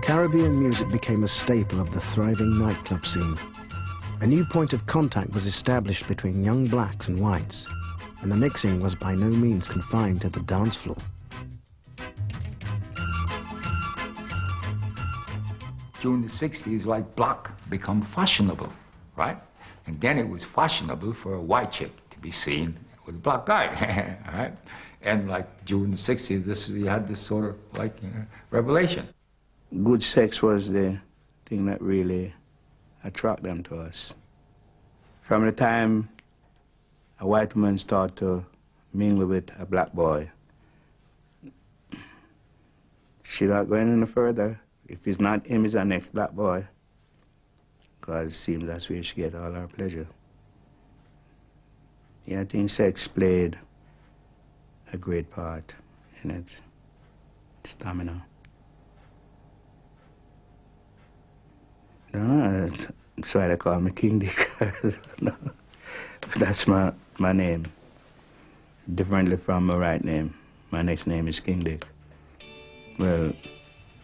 Caribbean music became a staple of the thriving nightclub scene. A new point of contact was established between young blacks and whites, and the mixing was by no means confined to the dance floor. During the 60s, like black become fashionable, right? And then it was fashionable for a white chick to be seen with a black guy, right? And like during the 60s, you had this sort of like revelation. Good sex was the thing that really attracted them to us. From the time a white woman started to mingle with a black boy, she not going any further. If it's not him, it's our next black boy, because it seems that's where she get all her pleasure. Yeah, I think sex played a great part in its stamina. No, that's why they call me King Dick. No, that's my name. Differently from my right name. My next name is King Dick. Well,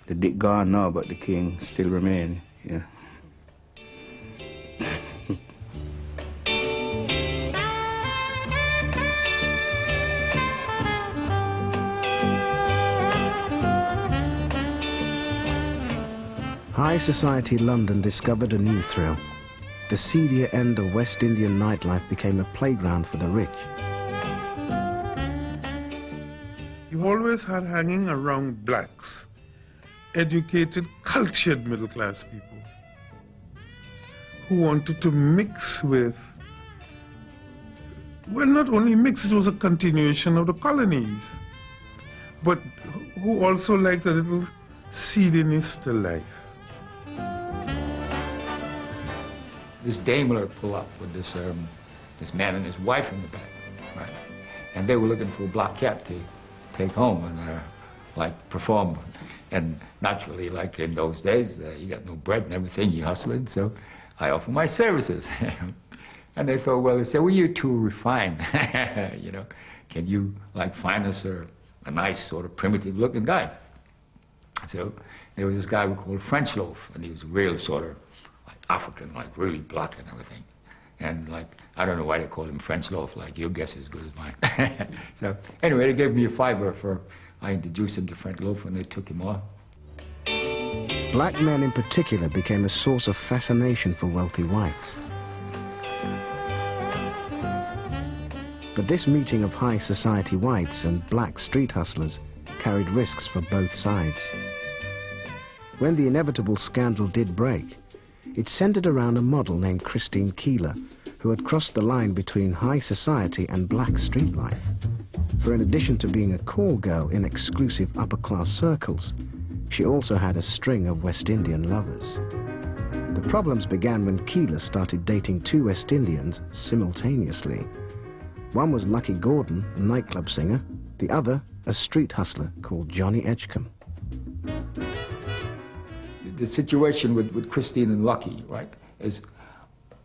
the Dick gone now, but the King still remain, yeah. High society London discovered a new thrill. The seedier end of West Indian nightlife became a playground for the rich. You always had hanging around blacks, educated, cultured middle-class people who wanted to mix with, well, not only mix, it was a continuation of the colonies, but who also liked a little seediness to life. This Daimler pulled up with this man and his wife in the back, right? And they were looking for a black cat to take home and like perform. And naturally, like in those days, you got no bread and everything, you hustling, so I offer my services. And they thought, well, they said, well, you're too refined, you know. Can you like find us a nice sort of primitive looking guy? So there was this guy we called French Loaf, and he was real sort of like African, like really black and everything. And like, I don't know why they call him French Loaf, like your guess is as good as mine. So anyway, they gave me a $5 for, I introduced him to French Loaf and they took him off. Black men in particular became a source of fascination for wealthy whites. But this meeting of high society whites and black street hustlers carried risks for both sides. When the inevitable scandal did break, it centered around a model named Christine Keeler, who had crossed the line between high society and black street life. For in addition to being a call girl in exclusive upper-class circles, she also had a string of West Indian lovers. The problems began when Keeler started dating two West Indians simultaneously. One was Lucky Gordon, a nightclub singer, the other a street hustler called Johnny Edgecombe. The situation with Christine and Lucky, right, is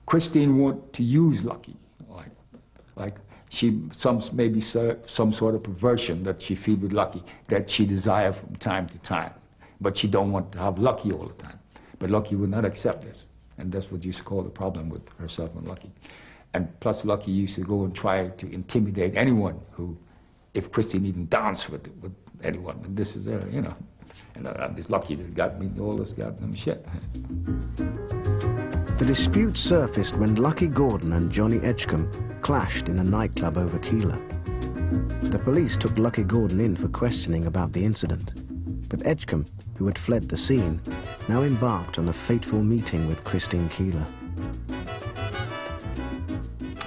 Christine wanted to use Lucky, like maybe some sort of perversion that she feel with Lucky that she desire from time to time, but she don't want to have Lucky all the time. But Lucky would not accept this, and that's what you used to call the problem with herself and Lucky. And plus Lucky used to go and try to intimidate anyone who, if Christine even danced with anyone, and this is you know. And I'm just lucky that got me all this goddamn shit. The dispute surfaced when Lucky Gordon and Johnny Edgecombe clashed in a nightclub over Keeler. The police took Lucky Gordon in for questioning about the incident, but Edgecombe, who had fled the scene, now embarked on a fateful meeting with Christine Keeler.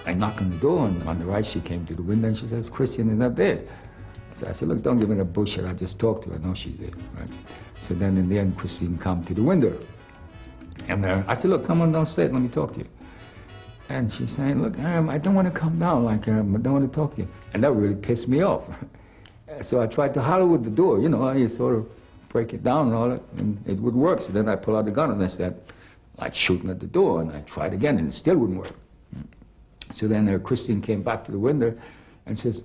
I knocked on the door, and on the right she came to the window and she says, Christian is not there. I said, look, don't give me the bullshit, I just talked to her, I know she's there, right? So then in the end, Christine came to the window. And I said, look, come on downstairs, let me talk to you. And she's saying, look, I don't want to come down, like, I don't want to talk to you. And that really pissed me off. So I tried to holler with the door, you know, I sort of break it down and all that, and it would work. So then I pull out the gun and I started, like, shooting at the door, and I tried again, and it still wouldn't work. So then Christine came back to the window and says,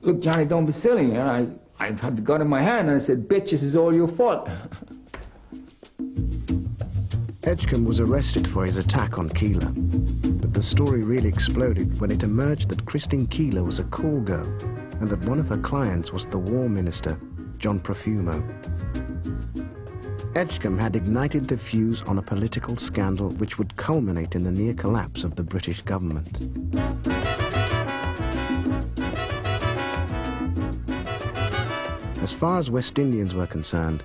look, Johnny, don't be silly. And I had the gun in my hand, and I said, bitch, this is all your fault. Edgecombe was arrested for his attack on Keeler, but the story really exploded when it emerged that Christine Keeler was a call girl and that one of her clients was the War Minister, John Profumo. Edgecombe had ignited the fuse on a political scandal which would culminate in the near collapse of the British government. As far as West Indians were concerned,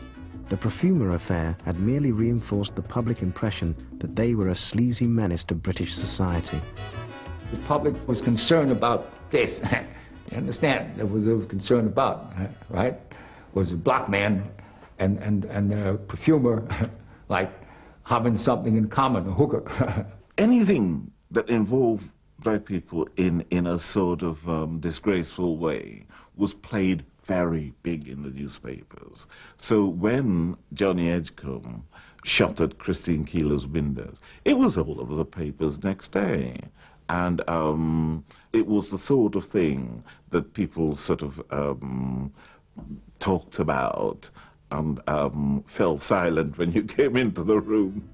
the Profumo affair had merely reinforced the public impression that they were a sleazy menace to British society. The public was concerned about this. You understand? That was a concern about, right? Was a black man and a perfumer like having something in common, a hooker. Anything that involved black people in a sort of disgraceful way was played very big in the newspapers. So when Johnny Edgecombe shot at Christine Keeler's windows, it was all over the papers next day. And it was the sort of thing that people sort of talked about and fell silent when you came into the room.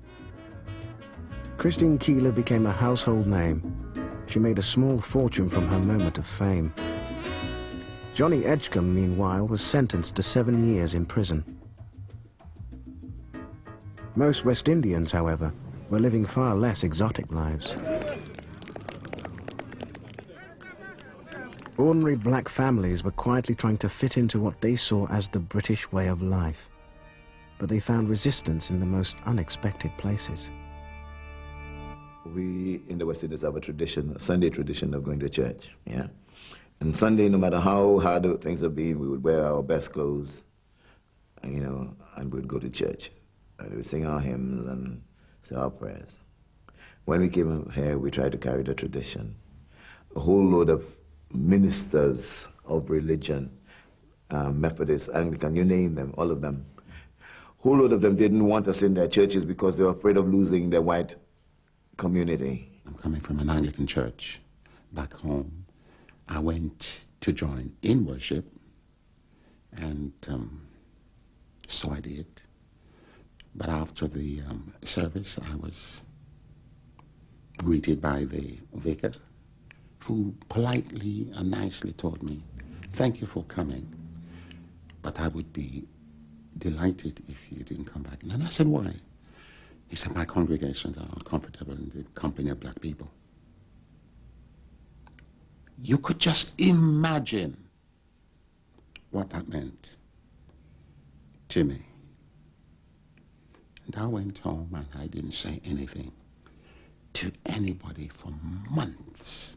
Christine Keeler became a household name. She made a small fortune from her moment of fame. Johnny Edgecombe, meanwhile, was sentenced to 7 years in prison. Most West Indians, however, were living far less exotic lives. Ordinary black families were quietly trying to fit into what they saw as the British way of life, but they found resistance in the most unexpected places. We in the West Indies have a tradition, a Sunday tradition of going to church, yeah? And Sunday, no matter how hard things have been, we would wear our best clothes, you know, and we would go to church. And we would sing our hymns and say our prayers. When we came here, we tried to carry the tradition. A whole load of ministers of religion, Methodists, Anglican, you name them, all of them. A whole load of them didn't want us in their churches because they were afraid of losing their white community. I'm coming from an Anglican church back home. I went to join in worship, and so I did. But after the service, I was greeted by the vicar, who politely and nicely told me, "Thank you for coming, but I would be delighted if you didn't come back." And I said, "Why?" He said, "My congregations are uncomfortable in the company of black people." You could just imagine what that meant to me. And I went home and I didn't say anything to anybody for months.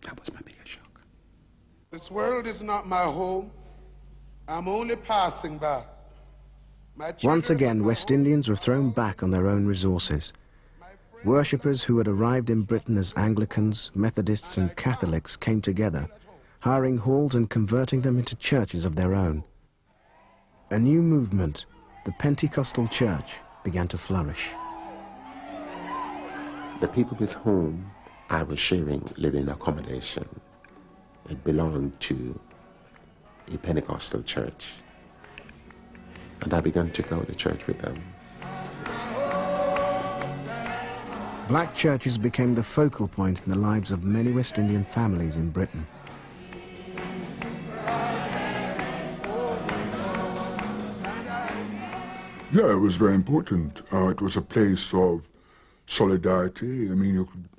That was my biggest shock. This world is not my home. I'm only passing by. Once again, West Indians were thrown back on their own resources. Worshippers who had arrived in Britain as Anglicans, Methodists and Catholics came together, hiring halls and converting them into churches of their own. A new movement, the Pentecostal Church, began to flourish. The people with whom I was sharing living accommodation, it belonged to a Pentecostal church. And I began to go to church with them. Black churches became the focal point in the lives of many West Indian families in Britain. Yeah, it was very important. It was a place of solidarity. I mean, you could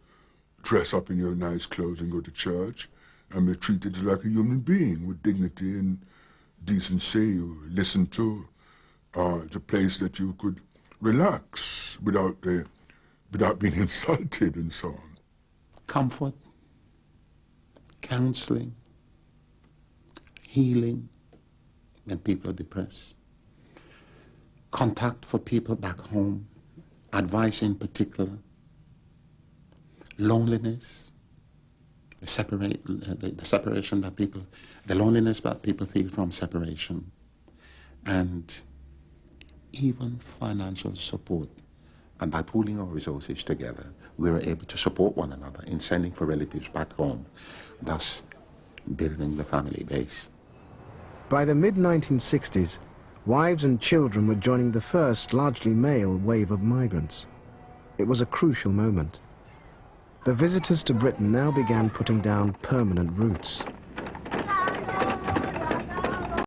dress up in your nice clothes and go to church and be treated like a human being with dignity and decency. You listen to. It's a place that you could relax without being insulted and so on. Comfort, counseling, healing when people are depressed, contact for people back home, advice in particular, loneliness, the separation that people, the loneliness that people feel from separation, and even financial support. And by pooling our resources together, we were able to support one another in sending for relatives back home, thus building the family base. By the mid-1960s, Wives and children were joining the first, largely male, wave of migrants. It was a crucial moment. The visitors to Britain now began putting down permanent roots.